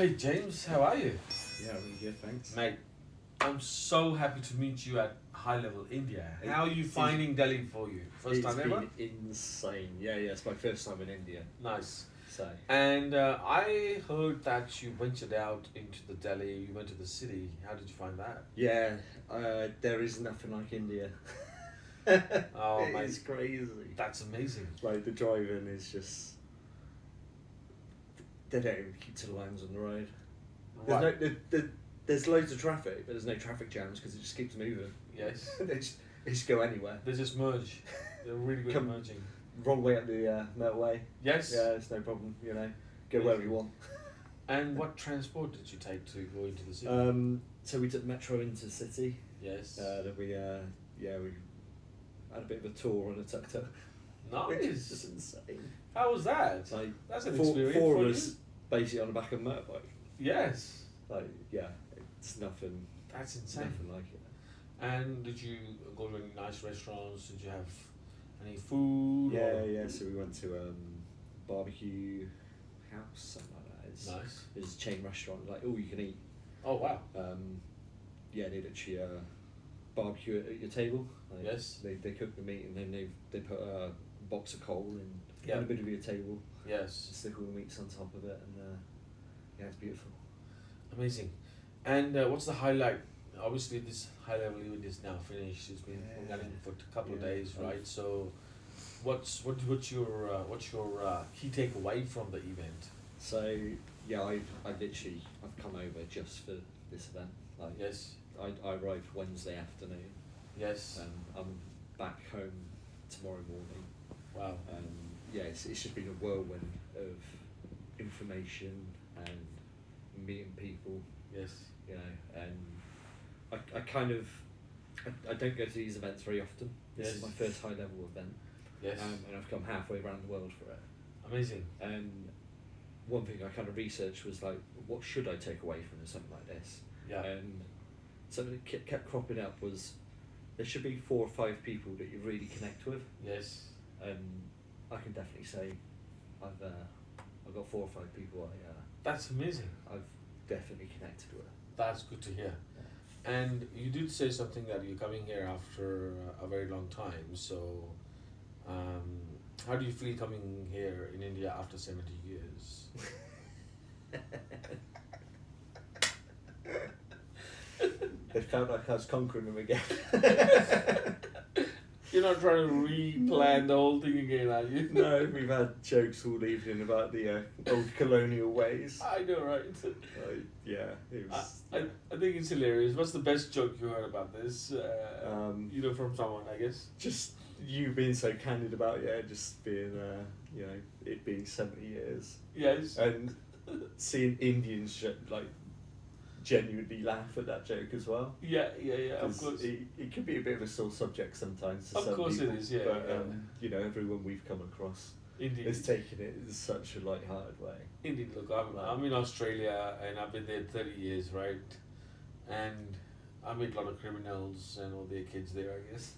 Hey James, how are you? Yeah, really good, thanks. Mate, I'm so happy to meet you at High Level India. How are you It's- finding Delhi for you? First It's time ever? been insane. Yeah, it's my first time in India. Nice. So, And I heard that you ventured out into the Delhi, you went to the city. How did you find that? yeah, there is nothing like India. Oh, mate. It's crazy. That's amazing. Like, the driving is just... They don't even keep to the lines on the road. Right. There's loads of traffic, but there's no traffic jams because it just keeps moving. Yes. They just go anywhere. They just merge. They're really good at merging. Wrong way up the motorway. Yes. Yeah, it's no problem, Go where we want. And what transport did you take to go into the city? So we took metro into the city. Yes. That we had a bit of a tour on a tuk-tuk. Which is just Nice. insane. How was that? Like, That's an four experience of for us you. basically on the back of a motorbike. Yes. Like, yeah, it's nothing, That's insane. nothing like it. And did you go to any nice restaurants? Did you have any food? Yeah. So we went to barbecue house, something like that. Nice. It's a chain restaurant, like all you can eat. Oh wow. They literally barbecue at your table. Like, Yes. They cook the meat and then they put a box of coal in Yeah. a bit of your table. Yes. Stick all the meats on top of it, and it's beautiful. Amazing. And what's the highlight? Obviously, this high level event is now finished. It's been running for a couple of days, right? So, what's your key takeaway from the event? So yeah, I've come over just for this event. Like, Yes. I arrived Wednesday afternoon, Yes. and I'm back home tomorrow morning. Wow. It's just been a whirlwind of information and meeting people, Yes. and I kind of I don't go to these events very often. This is Yes. my first high level event, Yes. and I've come halfway around the world for it. Amazing. And one thing I kind of researched was like, what should I take away from something like this? Yeah. And something that kept cropping up was there should be 4 or 5 people that you really connect with. Yes. And I can definitely say I've got 4 or 5 people That's amazing. I've definitely connected with. That's good to hear. And you did say something that you're coming here after a very long time. So, how do you feel coming here in India after 70 years? It felt like I was conquering them again. You're not trying to replan the whole thing again, are you? No, we've had jokes all evening about the old colonial ways. I know, right? It was. I think it's hilarious. What's the best joke you heard about this? From someone, I guess. Just you being so candid about just being it being 70 years Yes. and seeing Indians genuinely laugh at that joke as well. Yeah, of 'Cause course. it can be a bit of a sore subject sometimes to Of some course people. it is, yeah, But yeah. everyone we've come across Indeed. is taking it in such a light-hearted way. Indeed, look, I'm in Australia and I've been there 30 years, right? And I meet a lot of criminals and all their kids there, I guess.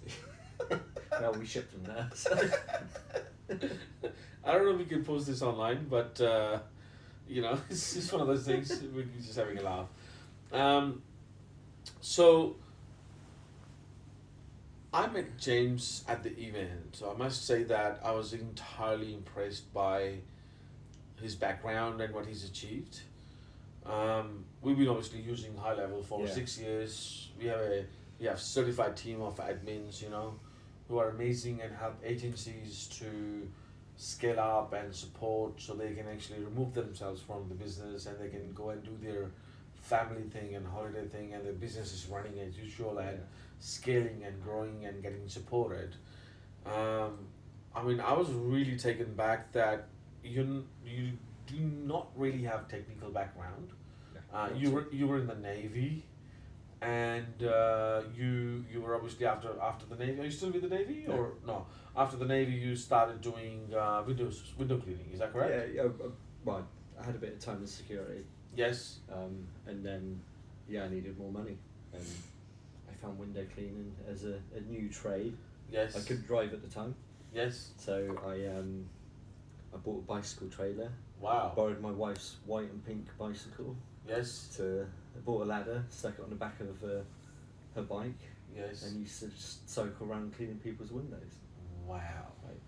Well, we shipped them there. So. I don't know if we can post this online, but it's just one of those things. We're just having a laugh. So I met James at the event, so I must say that I was entirely impressed by his background and what he's achieved. We've been obviously using High Level for 6 years. We have certified team of admins, who are amazing and help agencies to scale up and support so they can actually remove themselves from the business and they can go and do their family thing and holiday thing, and the business is running as usual and scaling and growing and getting supported. I was really taken back that you do not really have technical background. You were in the Navy, and you were obviously after the Navy. Are you still with the Navy or no? After the Navy, you started doing window cleaning. Is that correct? Yeah. Well, I had a bit of time in security. Yes. And then, I needed more money, and I found window cleaning as a new trade. Yes. I couldn't drive at the time, Yes. so I bought a bicycle trailer Wow. Borrowed my wife's white and pink bicycle. Yes. I bought a ladder, stuck it on the back of her bike, Yes. and used to just cycle around cleaning people's windows. Wow. Right.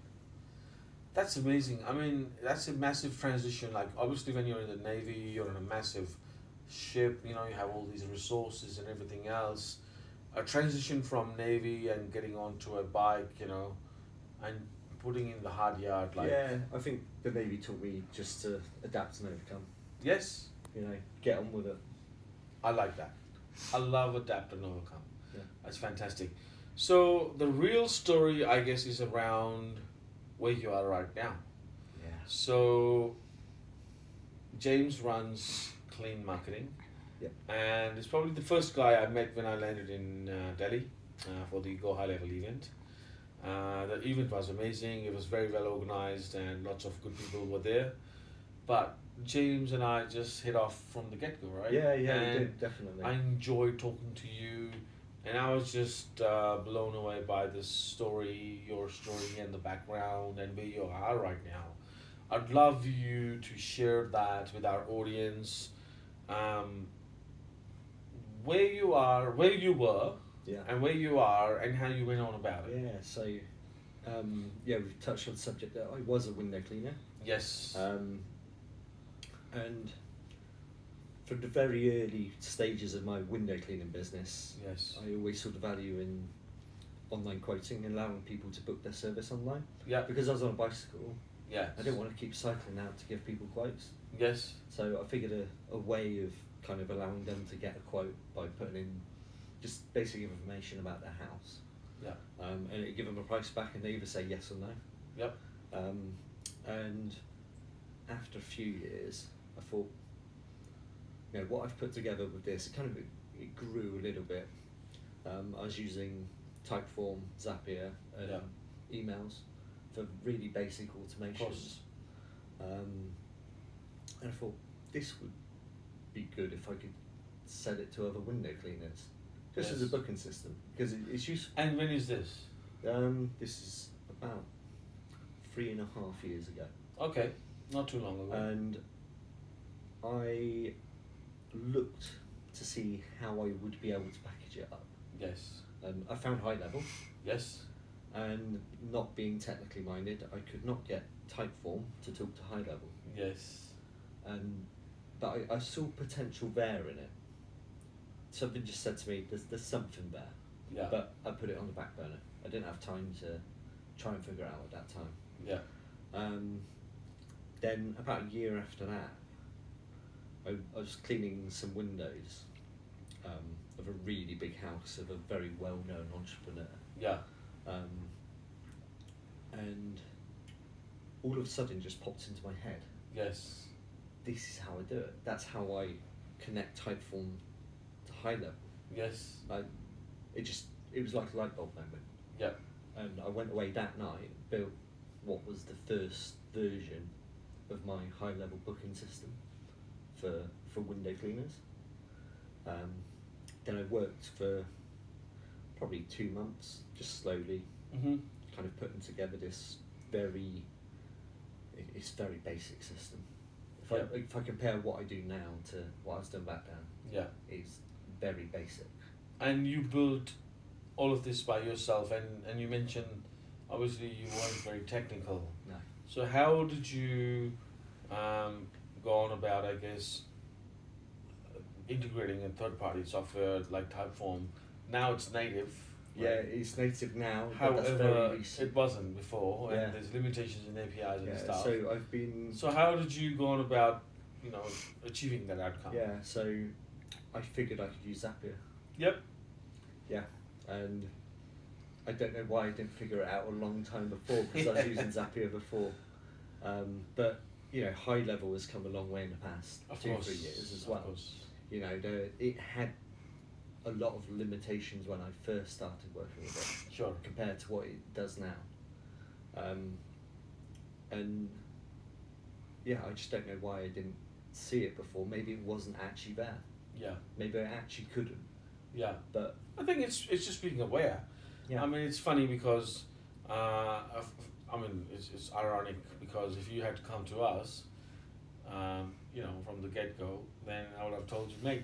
That's amazing. I mean, that's a massive transition. Like, obviously, when you're in the Navy, you're on a massive ship, you know, you have all these resources and everything else. A transition from Navy and getting onto a bike, you know, and putting in the hard yard, like. Yeah, I think the Navy taught me just to adapt and overcome. Yes. You know, get on with it. I like that. I love adapt and overcome. Yeah. That's fantastic. So, the real story, I guess, is around where you are right now. Yeah. So, James runs Clean Marketing. Yep. And it's probably the first guy I met when I landed in Delhi for the Go High Level event. The event was amazing. It was very well organized and lots of good people were there. But James and I just hit off from the get-go, right? Yeah, and we did, definitely. I enjoyed talking to you, and I was just blown away by this story, your story and the background and where you are right now. I'd love you to share that with our audience, where you are, where you were, Yeah. and where you are, and how you went on about it. Yeah, so, we've touched on the subject that I was a window cleaner. Yes. And from the very early stages of my window cleaning business, Yes. I always saw the value in online quoting and allowing people to book their service online. Yeah. Because I was on a bicycle, Yes. I didn't want to keep cycling out to give people quotes. Yes. So I figured a way of kind of allowing them to get a quote by putting in just basic information about their house. Yeah. And it give them a price back, and they either say yes or no. Yep. And after a few years, I thought, you know, what I've put together with this, it grew a little bit. I was using typeform, zapier, and Yeah. emails for really basic Of automations. course. And I thought this would be good if I could sell it to other window cleaners, just as a Yes. booking system, because it's useful. And when is this? This is about 3.5 years ago. Okay. Not too long ago. And I looked to see how I would be able to package it up. Yes. And I found high level, Yes. and not being technically minded, I could not get typeform to talk to high level. Yes. But I saw potential there in it. Something just said to me, there's something there. Yeah. But I put it on the back burner. I didn't have time to try and figure it out at that time. Yeah. Then about a year after that, I was cleaning some windows of a really big house of a very well-known entrepreneur. Yeah. And all of a sudden just popped into my head, Yes. this is how I do it. That's how I connect typeform to high level. Yes. It was like a light bulb moment. Yeah. And I went away that night, built what was the first version of my high level booking system for window cleaners. Then I worked for probably 2 months, just slowly, Mhm. kind of putting together this it's very basic system. Yeah. If I compare what I do now to what I was doing back then, Yeah. it's very basic. And you built all of this by yourself, and you mentioned obviously you weren't very technical. No. So how did you go on about, I guess, integrating a third-party software like Typeform? Now it's native. Yeah, right? it's native now, but that's However, very recent. it wasn't before, Yeah. and there's limitations in APIs and Yeah, stuff. so I've been... So how did you go on about, achieving that outcome? Yeah, so I figured I could use Zapier. Yep. Yeah, and I don't know why I didn't figure it out a long time before, because I was using Zapier before. But, high level has come a long way in the past Of 2-3 course. years as Of well. course. It had a lot of limitations when I first started working with it, Sure. compared to what it does now. And yeah, I just don't know why I didn't see it before. Maybe it wasn't actually there. Yeah. Maybe I actually couldn't. Yeah. But I think it's just being aware. yeah, I mean, it's funny because, it's ironic because if you had to come to us, from the get-go, then I would have told you, mate,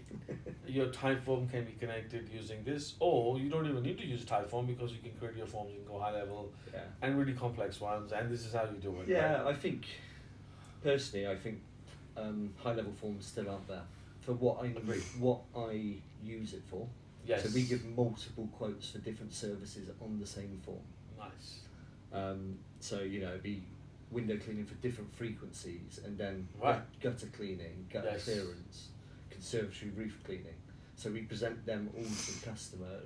your typeform can be connected using this, or you don't even need to use typeform because you can create your forms, you can go high level Yeah. and really complex ones, and this is how you do it. Yeah, right? I think personally, high level forms still aren't there for Agreed. what I use it for. Yes. So we give multiple quotes for different services on the same form. Nice. So it'd be window cleaning for different frequencies, and then Right. gutter cleaning, gutter Yes. clearance, conservatory roof cleaning. So we present them all to the customer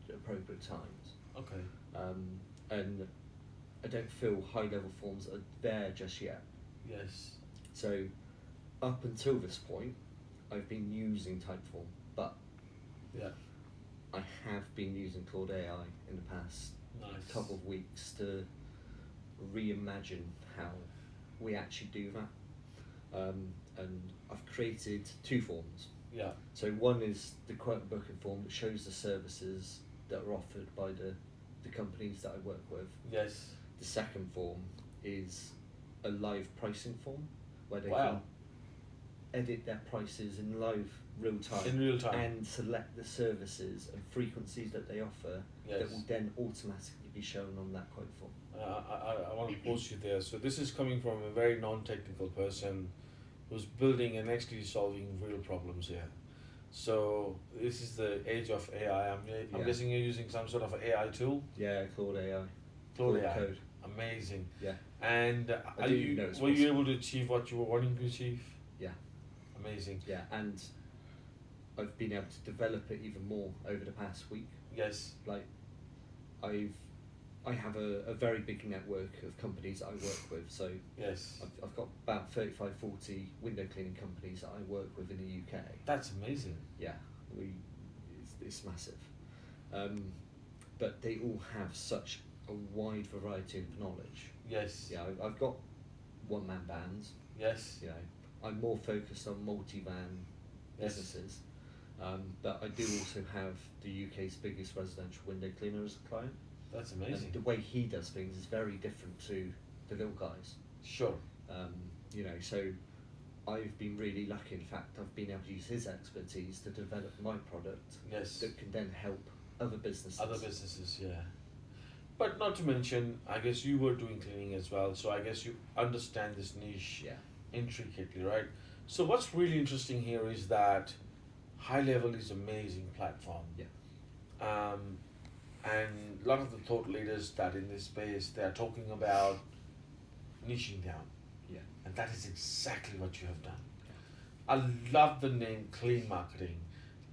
at appropriate times. Okay. And I don't feel high level forms are there just yet. Yes. So up until this point, I've been using Typeform, but Yeah. I have been using Claude AI in the past Nice. couple of weeks to reimagine how we actually do that. And I've created two forms. Yeah. So one is the quote and booking form that shows the services that are offered by the companies that I work with. Yes. The second form is a live pricing form where they Wow. can edit their prices in live real time. In real time. And select the services and frequencies that they offer Yes. that will then automatically be shown on that quote form. I want to pause you there. So this is coming from a very non-technical person who's building and actually solving real problems here. So this is the age of AI. I'm Yeah. guessing you're using some sort of AI tool. Yeah, Claude AI. Claude AI. Code. Amazing. Yeah. And I do know it's were you possible. able to achieve what you were wanting to achieve? Yeah. Amazing. Yeah, and I've been able to develop it even more over the past week. Yes. Like, I have a very big network of companies that I work with. So Yes. I've got about 35, 40 window cleaning companies that I work with in the UK. That's amazing. Yeah, it's massive. But they all have such a wide variety of knowledge. Yes. Yeah, I've got one-man bands. Yes. I'm more focused on multi-van Yes. businesses. But I do also have the UK's biggest residential window cleaner as a client. That's amazing. And the way he does things is very different to the little guys. Sure. So I've been really lucky. In fact, I've been able to use his expertise to develop my product Yes. that can then help other businesses. Other businesses, yeah. But not to mention, I guess you were doing cleaning as well, so I guess you understand this niche Yeah. intricately, right? So what's really interesting here is that High Level is an amazing platform. Yeah. And a lot of the thought leaders that in this space, they're talking about niching down. Yeah. And that is exactly what you have done. I love the name Clean Marketing.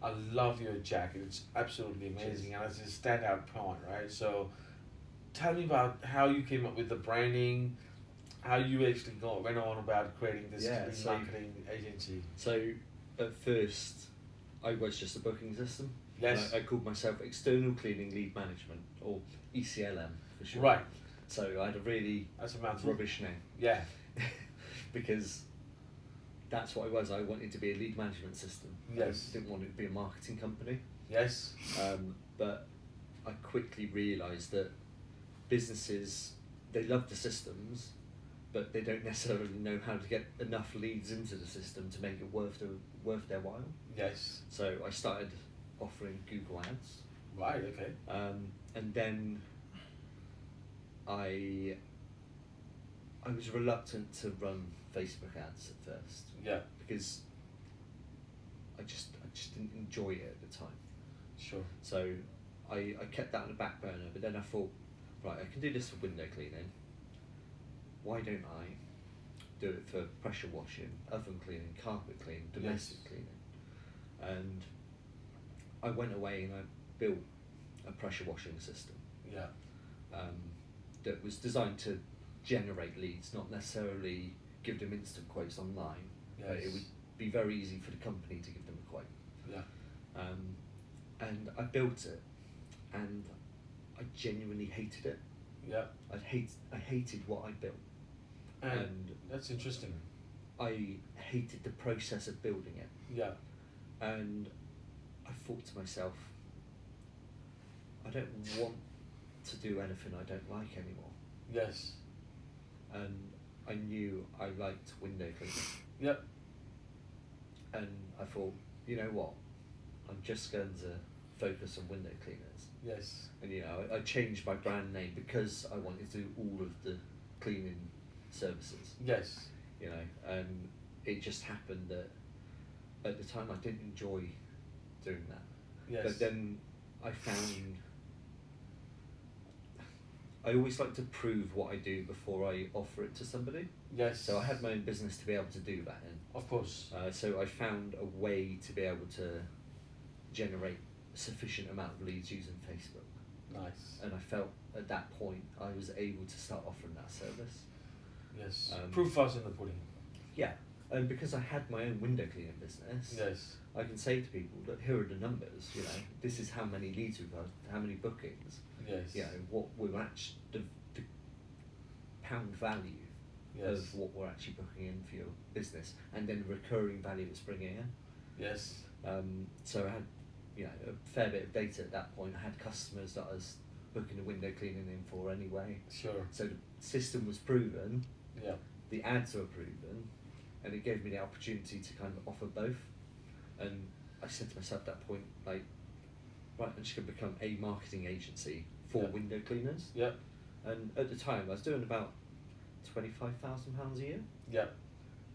I love your jacket. It's absolutely amazing. And it's a standout point, right? So tell me about how you came up with the branding, how you actually went on about creating this Clean Marketing agency. So at first, I was just a booking system. Yes. I called myself External Cleaning Lead Management, or ECLM for short. Right. So I had a really That's a mouthful. rubbish name. Yeah. Because that's what I was. I wanted to be a lead management system. Yes. I didn't want it to be a marketing company. Yes. But I quickly realised that businesses, they love the systems, but they don't necessarily know how to get enough leads into the system to make it worth their while. Yes. So I started offering Google Ads. Right, okay. And then I was reluctant to run Facebook ads at first. Yeah. Because I just didn't enjoy it at the time. Sure. So I kept that on the back burner, but then I thought, right, I can do this for window cleaning. Why don't I do it for pressure washing, oven cleaning, carpet cleaning, domestic cleaning? And I went away and I built a pressure washing system. Yeah. That was designed to generate leads, not necessarily give them instant quotes online. Yes. It would be very easy for the company to give them a quote. Yeah. And I built it, and I genuinely hated it. Yeah. I hated what I built. And that's interesting. I hated the process of building it. Yeah. And I thought to myself, I don't want to do anything I don't like anymore. Yes. And I knew I liked window cleaning. Yep. And I thought, you know what, I'm just going to focus on window cleaners. Yes. And I changed my brand name because I wanted to do all of the cleaning services. Yes. And it just happened that at the time I didn't enjoy doing that. Yes. But then I found I always like to prove what I do before I offer it to somebody. Yes. So I had my own business to be able to do that in. Of course. So I found a way to be able to generate a sufficient amount of leads using Facebook. Nice. And I felt at that point I was able to start offering that service. Yes. Proof Proof was in the pudding. Yeah. And because I had my own window cleaning business, Yes. I can say to people, look, here are the numbers, this is how many leads we've got, how many bookings, Yes. what we're actually, the pound value Yes. of what we're actually booking in for your business, and then the recurring value it's bringing in. Yes. So I had, a fair bit of data at that point. I had customers that I was booking the window cleaning in for anyway. Sure. So the system was proven, Yeah. the ads were proven, and it gave me the opportunity to kind of offer both. And I said to myself at that point, like, right, I'm just going to become a marketing agency for Yeah. window cleaners. Yeah. And at the time, I was doing about £25,000 a year. Yeah.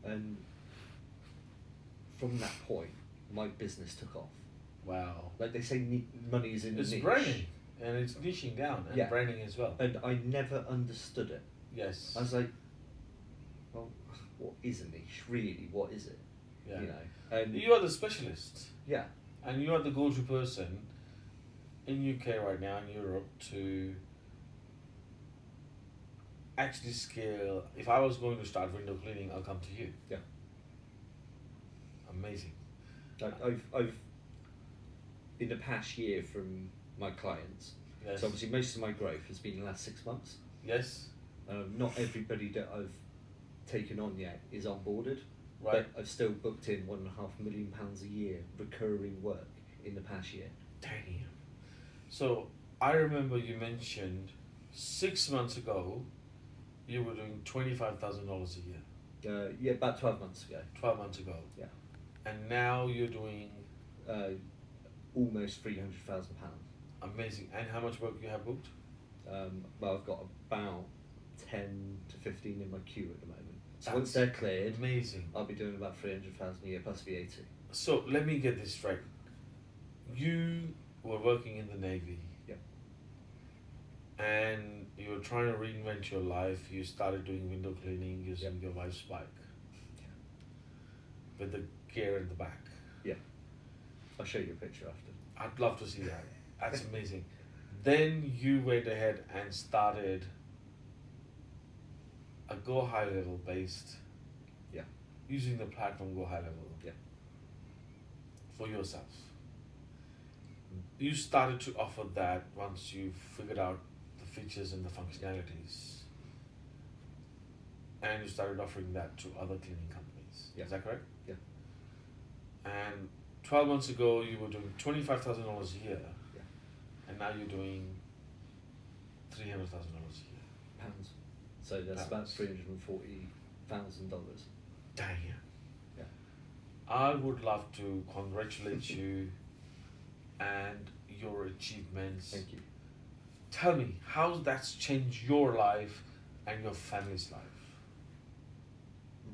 And from that point, my business took off. Wow. Like they say, money is in the It's niche. branding, and it's niching down, and Yeah. branding as well. And I never understood it. Yes. I was like, well, what is a niche? Really, what is it? Yeah. And You are the specialist, yeah, and you are the go-to person in UK right now, in Europe, to actually scale. If I was going to start window cleaning, I'll come to you. yeah. Amazing. Like I've in the past year from my clients. Yes. So obviously most of my growth has been in the last 6 months. Yes. Not everybody that I've taken on yet is onboarded. Right. But I've still booked in £1.5 million a year recurring work in the past year. Damn. So I remember you mentioned 6 months ago you were doing $25,000 a year. Yeah, about 12 months ago. 12 months ago. Yeah. And now you're doing Almost £300,000. amazing. And how much work you have booked? Well, I've got about 10 to 15 in my queue at the moment. So That's once they're cleared, amazing. I'll be doing about 300,000 a year plus VAT. So let me get this straight. You were working in the Navy. Yep. And you were trying to reinvent your life. You started doing window cleaning using Yep. your wife's bike. With the gear in the back. Yeah. I'll show you a picture after. I'd love to see that. That's amazing. Then you went ahead and started a Go High Level based. Yeah. Using the platform Go High Level. Yeah. For yourself. You started to offer that once you figured out the features and the functionalities. And you started offering that to other cleaning companies. Yeah. Is that correct? Yeah. And 12 months ago you were doing $25,000 a year. Yeah. And now you're doing $300,000 a year. Pounds. So that's about $340,000. Damn. Yeah. I would love to congratulate you and your achievements. Thank you. Tell me, how that's changed your life and your family's life?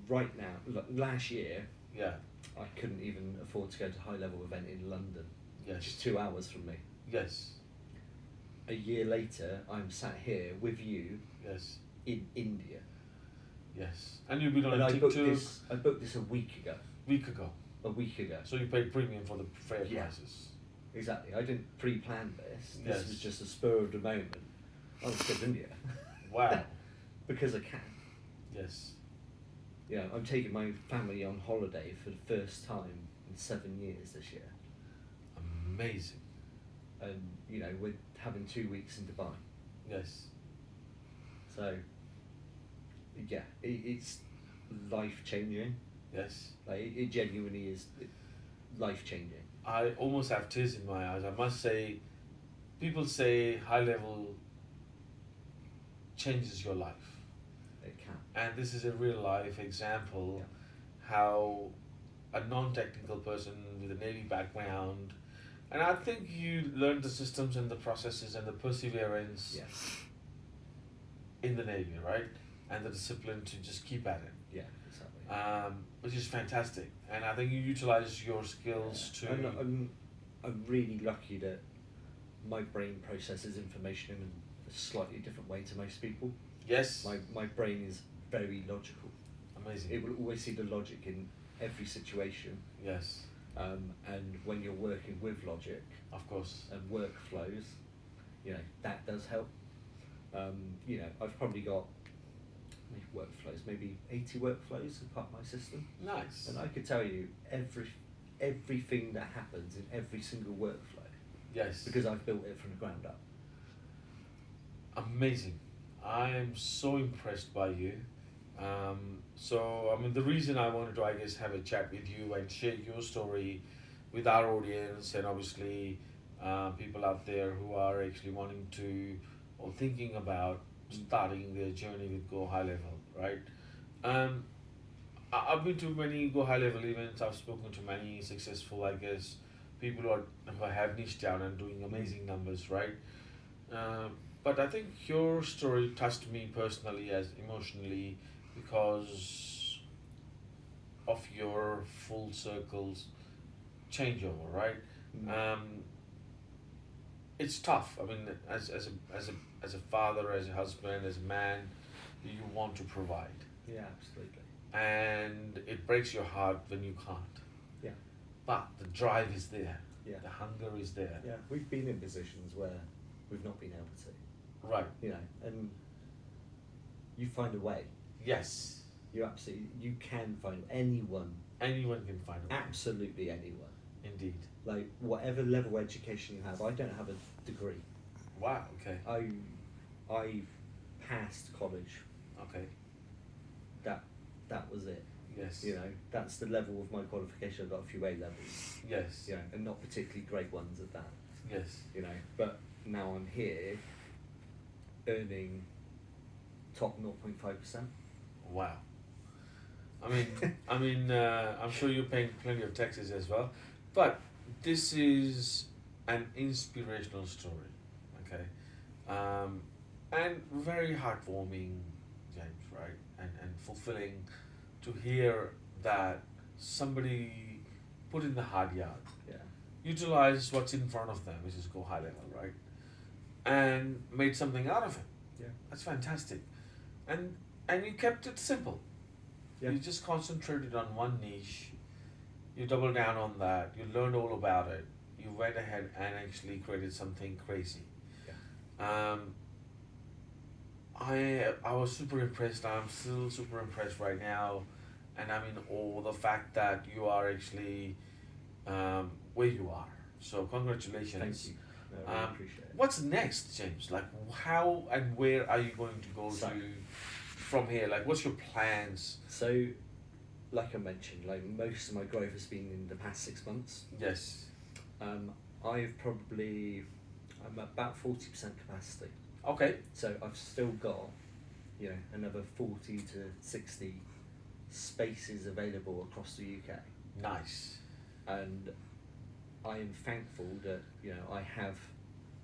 Right now, last year, Yeah. I couldn't even afford to go to a high-level event in London. Yes. Just 2 hours from me. Yes. A year later, I'm sat here with you Yes. in India. Yes. And you've been on And I TikTok booked this a week ago. week ago. A week ago. So you paid premium for the fair Yeah. prices. Exactly. I didn't pre-plan this. This Yes. was just a spur of the moment. I was to India. Wow. Because I can. Yes. I'm taking my family on holiday for the first time in 7 years this year. Amazing. And, we're having 2 weeks in Dubai. Yes. So, yeah, it's life-changing. Yes. Like, it genuinely is life-changing. I almost have tears in my eyes. I must say, people say high level changes your life. It can. And this is a real life example Yeah. how a non-technical person with a Navy background, and I think you learned the systems and the processes and the perseverance Yeah. in the Navy, right? And the discipline to just keep at it, Yeah, exactly. which is fantastic. And I think you utilize your skills to. And I'm really lucky that my brain processes information in a slightly different way to most people. Yes. My brain is very logical. Amazing. It will always see the logic in every situation. Yes. And when you're working with logic Of course. and workflows, you know, that does help. You know, I've probably got maybe 80 workflows as part of my system. Nice. And I could tell you everything that happens in every single workflow. Yes. Because I've built it from the ground up. Amazing. I am so impressed by you. So, I mean, the reason I wanted to, I guess, have a chat with you and share your story with our audience, and obviously people out there who are actually wanting to or thinking about starting their journey with Go High Level, right? I've been to many Go High Level events. I've spoken to many successful, I guess, people who have niched down and doing amazing numbers, right? But I think your story touched me personally as emotionally because of your full circles changeover, right? It's tough. I mean, as a father, as a husband, as a man, you want to provide, Yeah, absolutely. and it breaks your heart when you can't. Yeah. But the drive is there. Yeah. The hunger is there. Yeah, we've been in positions where we've not been able to, Right. you know, and you find a way. Yes. You can find anyone, Anyone can find a way. absolutely anyone. Indeed. Like whatever level of education you have, I don't have a degree. Wow. Okay. I passed college. Okay. That was it. Yes. You know, that's the level of my qualification. I've got a few A levels. Yes. You know, and not particularly great ones at that. Yes. You know, but now I'm here, earning top 0.5%. Wow. I'm sure you're paying plenty of taxes as well, but this is an inspirational story, okay, and very heartwarming, James, right, and fulfilling to hear that somebody put in the hard yard, Yeah. utilize what's in front of them, which is Go High Level, right, and made something out of it. Yeah. That's fantastic, and you kept it simple. Yeah. You just concentrated on one niche. You doubled down on that. You learned all about it. You went ahead and actually created something crazy. Yeah. I was super impressed. I'm still super impressed right now, and I'm in awe the fact that you are actually where you are. So congratulations. Thank you. No, I really appreciate it. What's next, James? Like, how and where are you going to go So- to from here? Like, what's your plans? So, like I mentioned, like most of my growth has been in the past 6 months. Yes. I'm about 40% capacity. Okay. So I've still got, you know, another 40 to 60 spaces available across the UK. Nice. And I am thankful that, you know, I have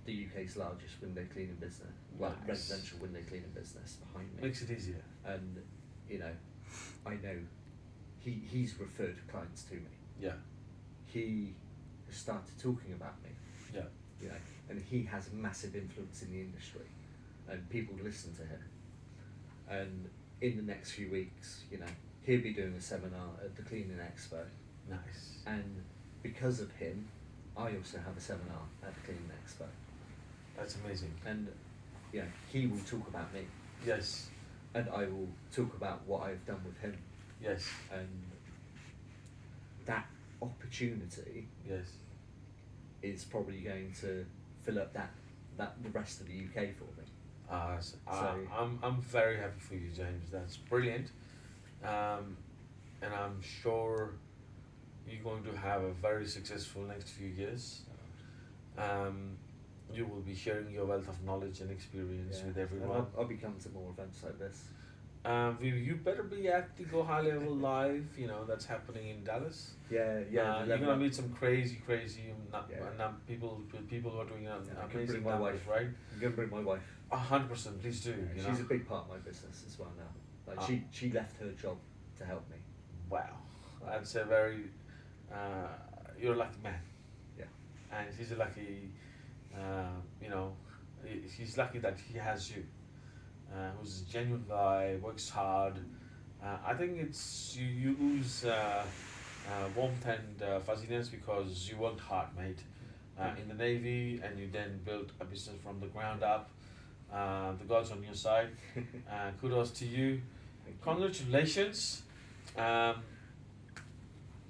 the UK's largest window cleaning business, well, Nice. residential window cleaning business behind me. Makes it easier. And, you know, I know he's referred clients to me. Yeah. He has started talking about me, Yeah. you know, and he has massive influence in the industry, and people listen to him. And in the next few weeks, you know, he'll be doing a seminar at the Cleaning Expo, Nice. and because of him, I also have a seminar at the Cleaning Expo, That's amazing. and you know, he will talk about me, Yes. and I will talk about what I've done with him, Yes. and that opportunity Yes. is probably going to fill up that the rest of the UK for me. I'm very happy for you, James. That's brilliant. And I'm sure you're going to have a very successful next few years. You will be sharing your wealth of knowledge and experience with And everyone. I'll be coming to more events like this. You better be at the Go High Level Live. That's happening in Dallas. Yeah, You're gonna meet some crazy people who are doing amazing my numbers, wife. right? I'm gonna bring my wife. 100%, please do. She's a big part of my business as well now. Like she left her job to help me. Wow, that's a very you're a lucky man. Yeah. And he's a lucky, he's lucky that he has you. Who's a genuine guy, works hard. I think it's you ooze warmth and fuzziness because you worked hard, mate. In the Navy, and you then built a business from the ground up. The God's on your side. Kudos to you. Congratulations.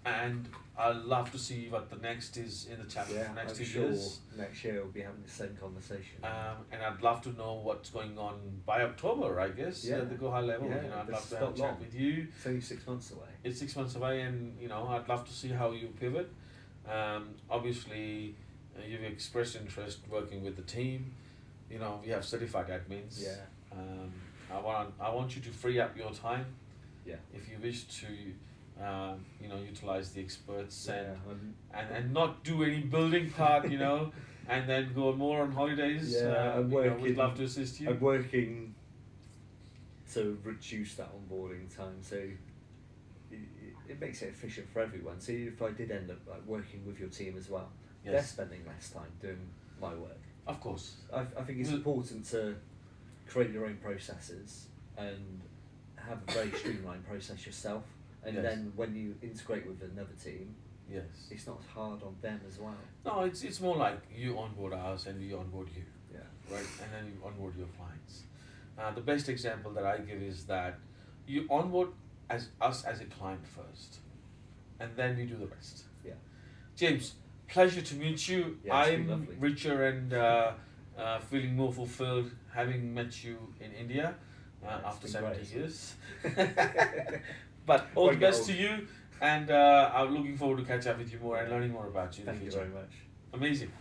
And I'd love to see what the next is in the chapter for next 2 years. Next year we'll be having the same conversation. And I'd love to know what's going on by October, I guess, at the Go High Level. I'd love to have a chat with you. It's only 6 months away. It's 6 months away, and I'd love to see how you pivot. Obviously, you've expressed interest working with the team. We have certified admins. Yeah. I want you to free up your time. Yeah. If you wish to, utilize the experts and not do any building part, and then go more on holidays. We'd love to assist you. I'm working to reduce that onboarding time, so it makes it efficient for everyone. So if I did end up working with your team as well, they're spending less time doing my work. Of course. I think it's important to create your own processes and have a very streamlined process yourself. And then when you integrate with another team, it's not hard on them as well. No, it's more like you onboard us and we onboard you. Yeah. Right? And then you onboard your clients. The best example that I give is that you onboard us as a client first, and then we do the rest. Yeah. James, pleasure to meet you. Yeah, I'm richer and feeling more fulfilled having met you in India after 70 years. But all the best to you, and I'm looking forward to catch up with you more and learning more about you in the future. Thank you very much. Amazing.